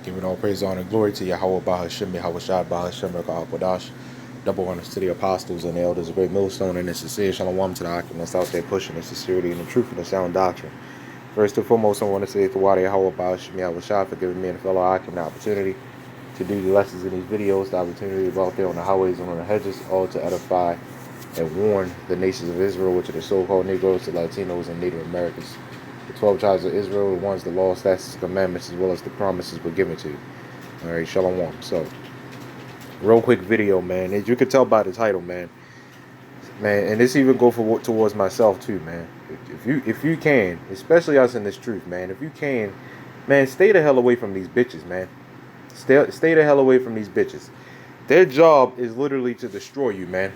Giving all praise, honor, and glory to Yahawah, BAHASHAM, YAHAWASHI, BAHASHAM, double honors to the apostles and the elders, a great millstone, and the sincere shalom to the Akim that's out there pushing the sincerity and the truth and the sound doctrine. First and foremost, I want to say to Wadi Yahawah, BAHASHAM, YAHAWASHI for giving me and fellow Akim the opportunity to do the lessons in these videos, the opportunity to go out there on the highways and on the hedges, all to edify and warn the nations of Israel, which are the so-called Negroes, the Latinos, and Native Americans. The 12 tribes of Israel, the ones the law, statutes, commandments, as well as the promises were given to you. All right, shalom. So, real quick video, man. As you can tell by the title, man, and this even go for towards myself too, man. If you can, especially us in this truth, man. If you can, man, stay the hell away from these bitches, man. Stay the hell away from these bitches. Their job is literally to destroy you, man.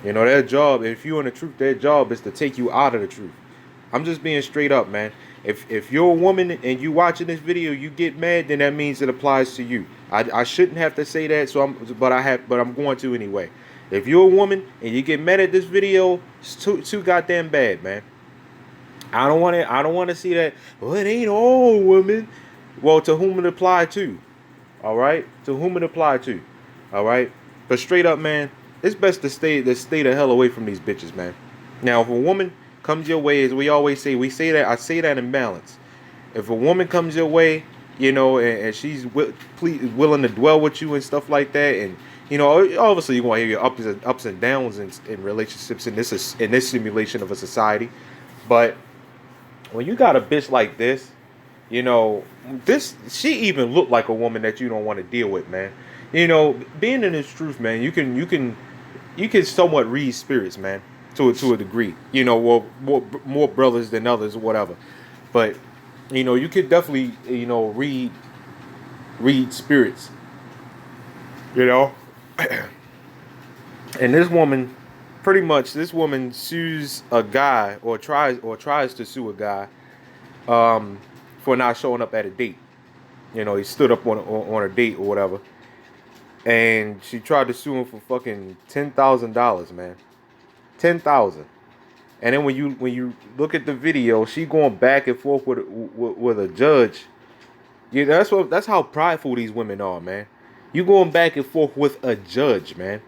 You know, their job, if you're in the truth, their job is to take you out of the truth. I'm just being straight up, man. If you're a woman and you watching this video, you get mad, then that means it applies to you. I shouldn't have to say that, but I'm going to anyway. If you're a woman and you get mad at this video, it's too goddamn bad, man. I don't want to see that. Well, it ain't all women. Well, to whom it apply to? All right, to whom it apply to? All right, but straight up, man, it's best to stay the hell away from these bitches, man. Now, if a woman comes your way, as we always say, I say that in balance. If a woman comes your way, you know, and she's willing to dwell with you and stuff like that, and you know, obviously you're gonna hear your ups and downs in relationships in this simulation of a society, but when you got a bitch like this, you know, she even looked like a woman that you don't want to deal with, man. You know, being in this truth, man, you can somewhat read spirits, man, to a degree. You know, well, more brothers than others, or whatever. But you know, you could definitely, you know, read spirits. You know, and this woman, pretty much, this woman sues a guy or tries to sue a guy, for not showing up at a date. You know, he stood up on a date or whatever, and she tried to sue him for fucking $10,000, man. 10,000. And then when you look at the video, she going back and forth with a judge. Yeah, that's how prideful these women are, man. You going back and forth with a judge, man.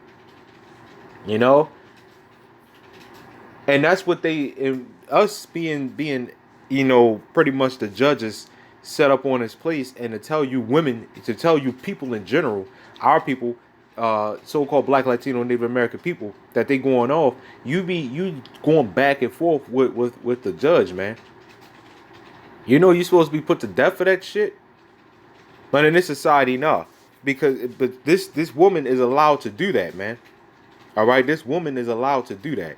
You know, and that's what us being, you know, pretty much the judges set up on this place, and to tell you women, to tell you people in general, our people, so-called Black, Latino, Native American people, that they going off. You going back and forth with the judge, man. You know you're supposed to be put to death for that shit, but in this society, no, but this woman is allowed to do that, man. All right, this woman is allowed to do that.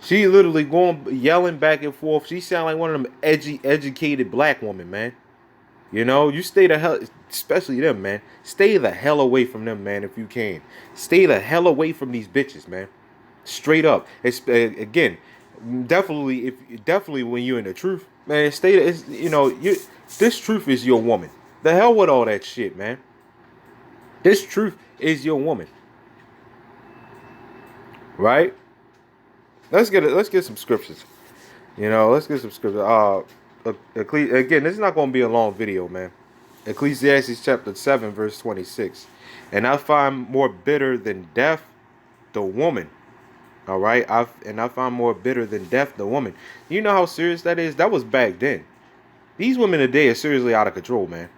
She literally going yelling back and forth. She sound like one of them educated black women, man. You know, you stay the hell, especially them, man. Stay the hell away from them, man, if you can. Stay the hell away from these bitches, man. Straight up. It's again, definitely when you're in the truth, man. You know, this truth is your woman. The hell with all that shit, man. This truth is your woman, right? Let's get some scriptures. You know, let's get some scriptures. Again, this is not going to be a long video, man. Ecclesiastes chapter 7, verse 26. And I find more bitter than death the woman. All right? I find more bitter than death the woman. You know how serious that is? That was back then. These women today are seriously out of control, man.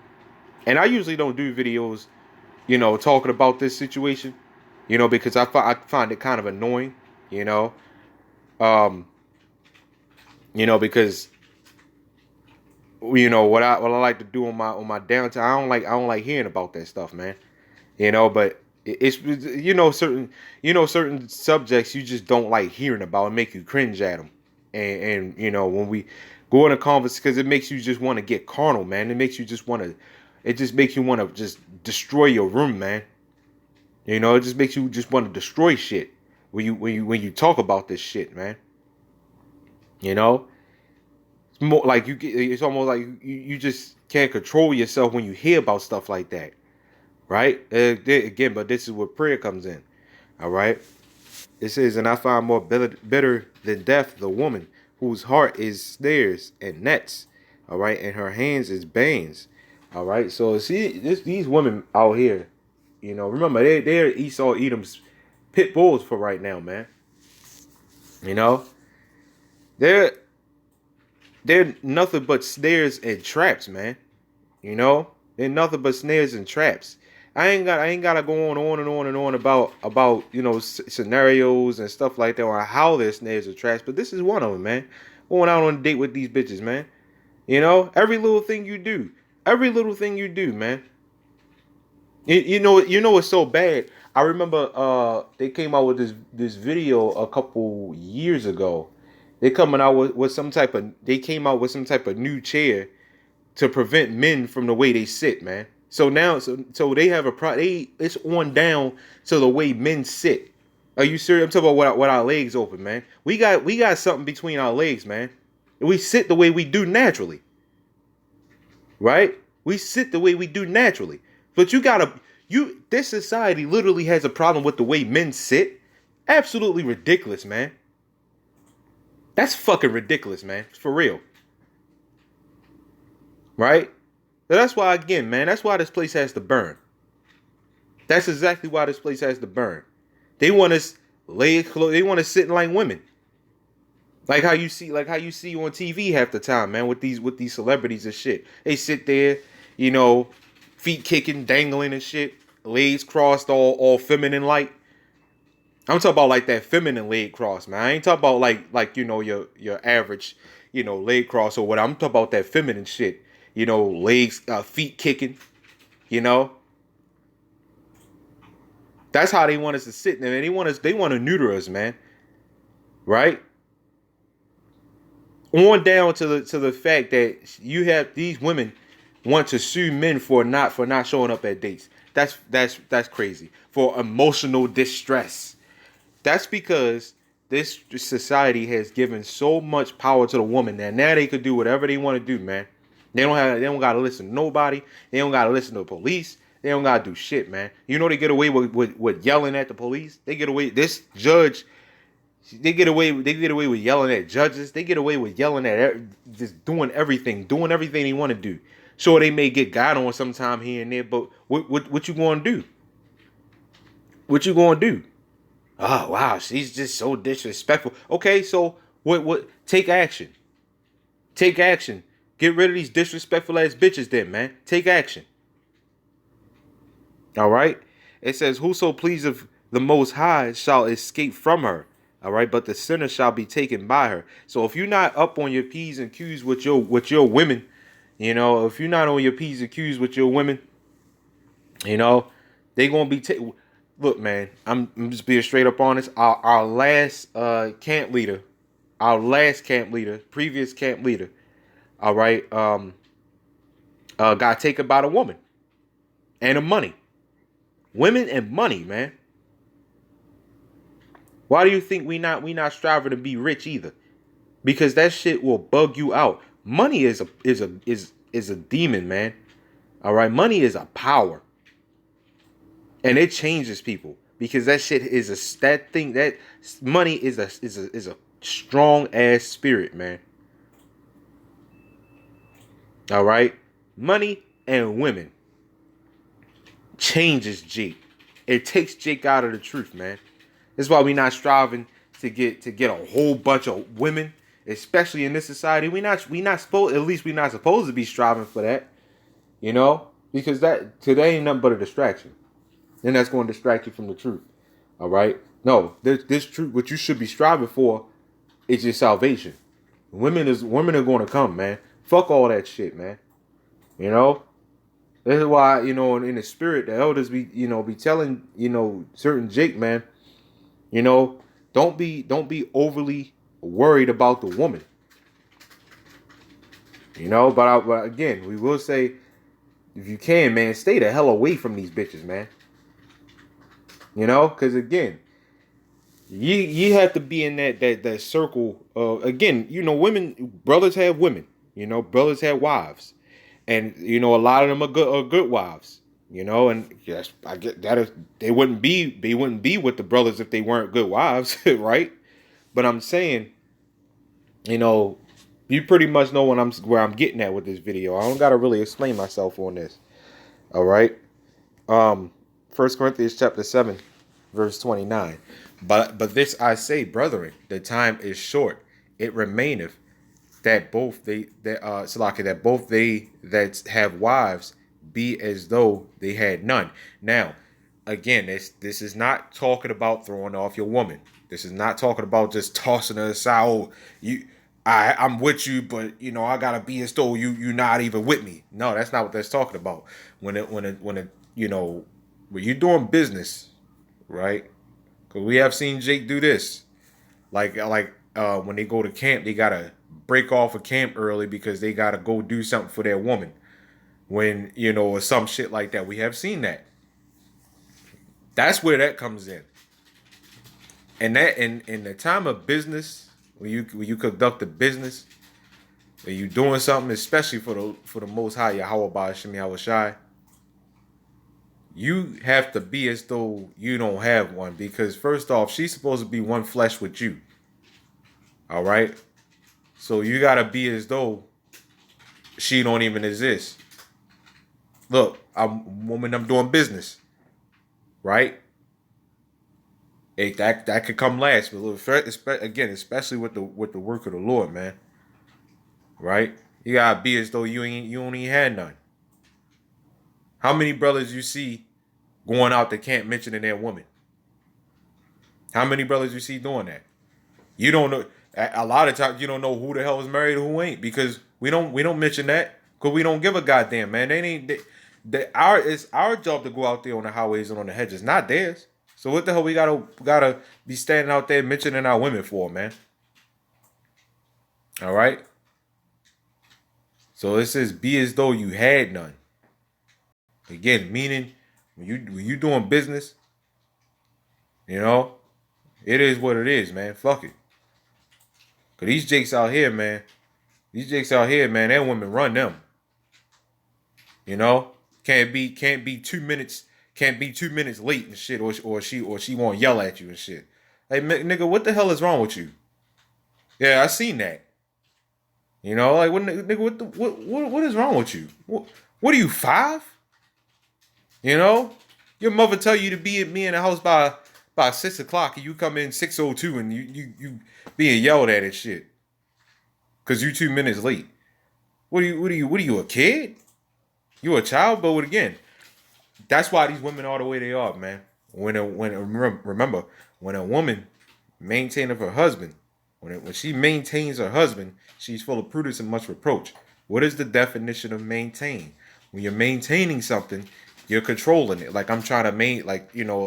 And I usually don't do videos, you know, talking about this situation, you know, because I find it kind of annoying, you know. You know, because you know what I like to do on my downtime. I don't like hearing about that stuff, man. You know, but it's certain subjects you just don't like hearing about and make you cringe at them. And you know, when we go in a conversation, because it makes you just want to get carnal, man. It makes you just want to. It just makes you want to just destroy your room, man. You know, it just makes you just want to destroy shit when you talk about this shit, man. You know, it's more like it's almost like you just can't control yourself when you hear about stuff like that, right? Again, but this is where prayer comes in. All right. It says, and I find more bitter than death the woman whose heart is snares and nets. All right, and her hands is bands. All right. So see, these women out here, remember they're Esau Edom's pit bulls for right now, man. You know, they're they're nothing but snares and traps, man. They're nothing but snares and traps. I ain't gotta go on and on and on about scenarios and stuff like that on how they're snares and traps, but this is one of them, man. Going out on a date with these bitches, man. Every little thing you do, man. You know what's so bad. I remember they came out with this video a couple years ago. They came out with some type of new chair to prevent men from the way they sit, man. So now, so they have it's on down to the way men sit. Are you serious? I'm talking about what our legs open, man. We got something between our legs, man. We sit the way we do naturally, right? We sit the way we do naturally. But this society literally has a problem with the way men sit. Absolutely ridiculous, man. That's fucking ridiculous, man. For real. Right? So that's why, again, man, that's why this place has to burn. That's exactly why this place has to burn. They want us they want us sitting like women. Like how you see on TV half the time, man, with these celebrities and shit. They sit there, feet kicking, dangling and shit, legs crossed, all feminine like. I'm talking about like that feminine leg cross, man. I ain't talking about like your average, leg cross or what. I'm talking about that feminine shit. Legs, feet kicking, That's how they want us to sit there, man. They want to neuter us, man. Right? On down to the fact that you have these women want to sue men for not showing up at dates. That's crazy. For emotional distress. That's because this society has given so much power to the woman that now they could do whatever they want to do, man. They don't gotta listen to nobody. They don't gotta listen to the police. They don't gotta do shit, man. They get away with yelling at the police. They get away. This judge, they get away with yelling at judges. They get away with yelling at just doing everything they want to do. Sure, they may get got on sometime here and there, but what you gonna do? What you gonna do? Oh wow, she's just so disrespectful. Okay, so what? Take action. Take action. Get rid of these disrespectful ass bitches then, man. Take action. All right? It says, whoso pleaseth the Most High shall escape from her. All right? But the sinner shall be taken by her. So if you're not up on your P's and Q's with your women, if you're not on your P's and Q's with your women, they going to be look, man, I'm just being straight up honest. Our last previous camp leader, all right, got taken by the woman and the money. Women and money, man. Why do you think we not striving to be rich either? Because that shit will bug you out. Money is a demon, man. All right, money is a power. And it changes people because that shit that money is a strong ass spirit, man. All right, money and women changes Jake. It takes Jake out of the truth, man. That's why we not striving to get a whole bunch of women, especially in this society. We're not supposed to be striving for that, because that today ain't nothing but a distraction. And that's going to distract you from the truth. All right? No, this truth, what you should be striving for is your salvation. Women are going to come, man. Fuck all that shit, man. This is why, in the spirit, the elders be telling, certain Jake, man, don't be overly worried about the woman. But again, we will say, if you can, man, stay the hell away from these bitches, man. Because again, you have to be in that circle. Again, brothers have women. Brothers have wives, and a lot of them are good wives. And yes, I get that they wouldn't be with the brothers if they weren't good wives, right? But I'm saying, be You pretty much know where I'm getting at with this video. I don't gotta really explain myself on this. All right. 1 Corinthians chapter 7, verse 29. But this I say, brethren, the time is short. It remaineth that both they that Salaki, that both they that have wives be as though they had none. Now, again, this is not talking about throwing off your woman. This is not talking about just tossing her aside. Oh, I'm with you, but I gotta be as though you not even with me. No, that's not what that's talking about. When you're doing business, right? Because we have seen Jake do this. Like when they go to camp, they gotta break off of camp early because they gotta go do something for their woman. When or some shit like that. We have seen that. That's where that comes in. And that in the time of business, when you conduct a business, when you doing something, especially for the Most High Yahawah BAHASHAM YAHAWASHI, you have to be as though you don't have one, because first off, she's supposed to be one flesh with you. All right, so you gotta be as though she don't even exist. Look, I'm doing business, right? That could come last, but look, again, especially with the work of the Lord, man. Right? You gotta be as though you only had none. How many brothers you see going out to camp mentioning their woman? How many brothers you see doing that? You don't know. A lot of times you don't know who the hell is married and who ain't, because we don't mention that because we don't give a goddamn, man. It's our job to go out there on the highways and on the hedges, not theirs. So what the hell we gotta be standing out there mentioning our women for, man? All right. So it says, be as though you had none. Again, meaning when you doing business, it is what it is, man. Fuck it. Cause these jakes out here, man. That women run them. Can't be 2 minutes. Can't be 2 minutes late and shit, or she won't yell at you and shit. Hey, nigga, what the hell is wrong with you? Yeah, I seen that. Like nigga, what is wrong with you? What are you, 5? Your mother tell you to be at me in the house by 6 o'clock, and you come in 6:02, and you being yelled at and shit, cause you 2 minutes late. What are you, a kid? You a child? But again, that's why these women are the way they are, man. Remember, when a woman maintains her husband, when she maintains her husband, she's full of prudence and much reproach. What is the definition of maintain? When you're maintaining something, you're controlling it. Like I'm trying to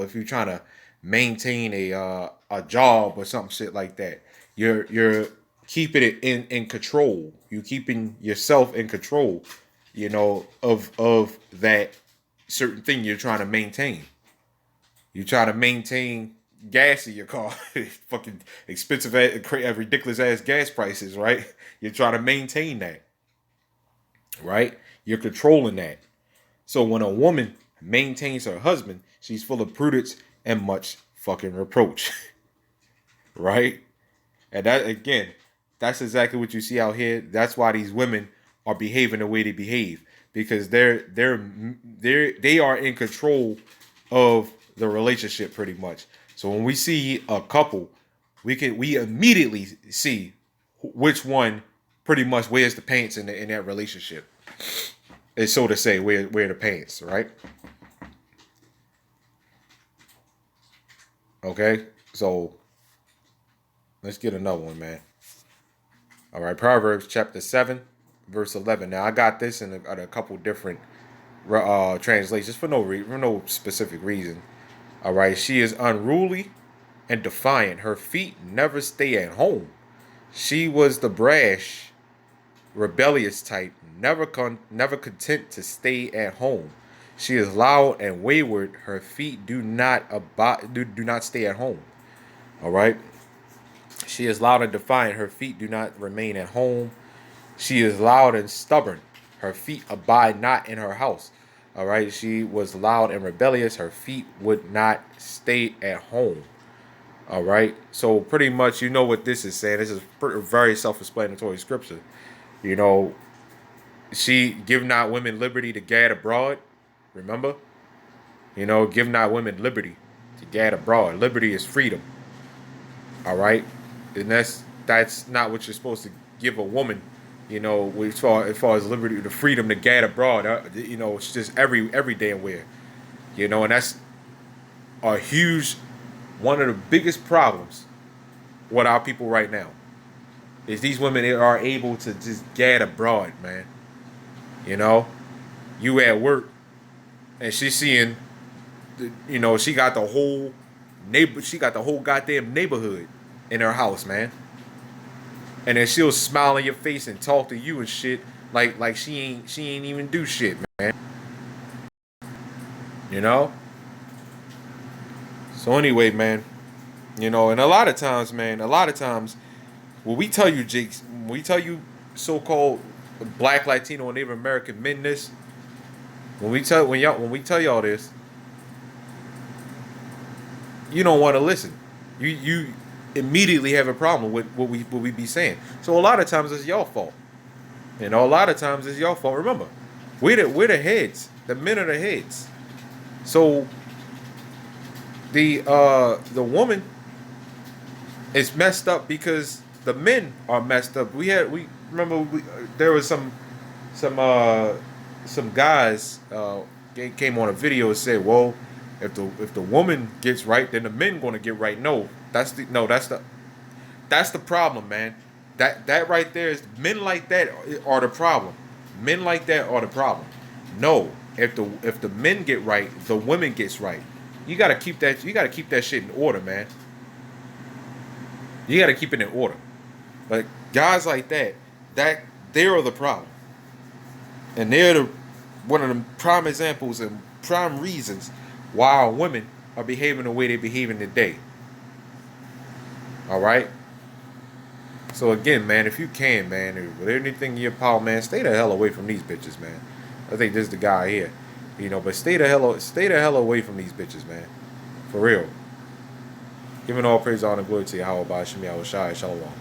if you're trying to maintain a job or some shit like that, you're keeping it in control. You're keeping yourself in control, of that certain thing you're trying to maintain. You try to maintain gas in your car. Fucking expensive, ridiculous ass gas prices, right? You're trying to maintain that, right? You're controlling that. So when a woman maintains her husband, she's full of prudence and much fucking reproach, right? And that's exactly what you see out here. That's why these women are behaving the way they behave, because they are in control of the relationship pretty much. So when we see a couple, we immediately see which one pretty much wears the pants in that relationship. It's so to say, wear the pants, right? Okay, so let's get another one, man. All right, Proverbs chapter 7, verse 11. Now I got this in a couple different translations for no specific reason. All right, she is unruly and defiant. Her feet never stay at home. She was the brash, rebellious type, never content to stay at home. She is loud and wayward. Her feet do not stay at home. All right. She is loud and defiant. Her feet do not remain at home. She is loud and stubborn. Her feet abide not in her house. All right. She was loud and rebellious. Her feet would not stay at home. All right. So pretty much, you know what this is saying. This is very self-explanatory scripture. You know, she give not women liberty to gad abroad. Remember, give not women liberty to gad abroad. Liberty is freedom. All right, and that's not what you're supposed to give a woman. As far as liberty, the freedom to gad abroad. It's just every damn where. And that's a huge, one of the biggest problems with our people right now is these women are able to just gad abroad, man. You know, you at work and she's seeing, she got the whole she got the whole goddamn neighborhood in her house, man. And then she'll smile in your face and talk to you and shit like she ain't even do shit, man. You know. So anyway, man, and a lot of times, man, when we tell you, Jakes, when we tell you so-called Black, Latino, and Native American men this, when we tell y'all this, you don't want to listen. You immediately have a problem with what we be saying. So a lot of times it's your fault. A lot of times it's your fault. Remember, we're the heads. The men are the heads. So the woman is messed up because the men are messed up. There was some guys came on a video and said, well, if the woman gets right, then the men gonna get right. No, that's the problem, man. That right there is men like that are the problem. Men like that are the problem. No, if the men get right, the women gets right. You gotta keep that. You gotta keep that shit in order, man. You gotta keep it in order. Like guys like that they're the problem, and they're one of the prime examples and prime reasons why our women are behaving the way they're behaving today. All right. So again, man, if you can, man, with anything in your power, man, stay the hell away from these bitches, man. I think this is the guy here, but stay the hell away from these bitches, man. For real. Giving all praise, honor, and glory to YAHAWAH, BAHASHAM, YAHAWASHI, Shalom.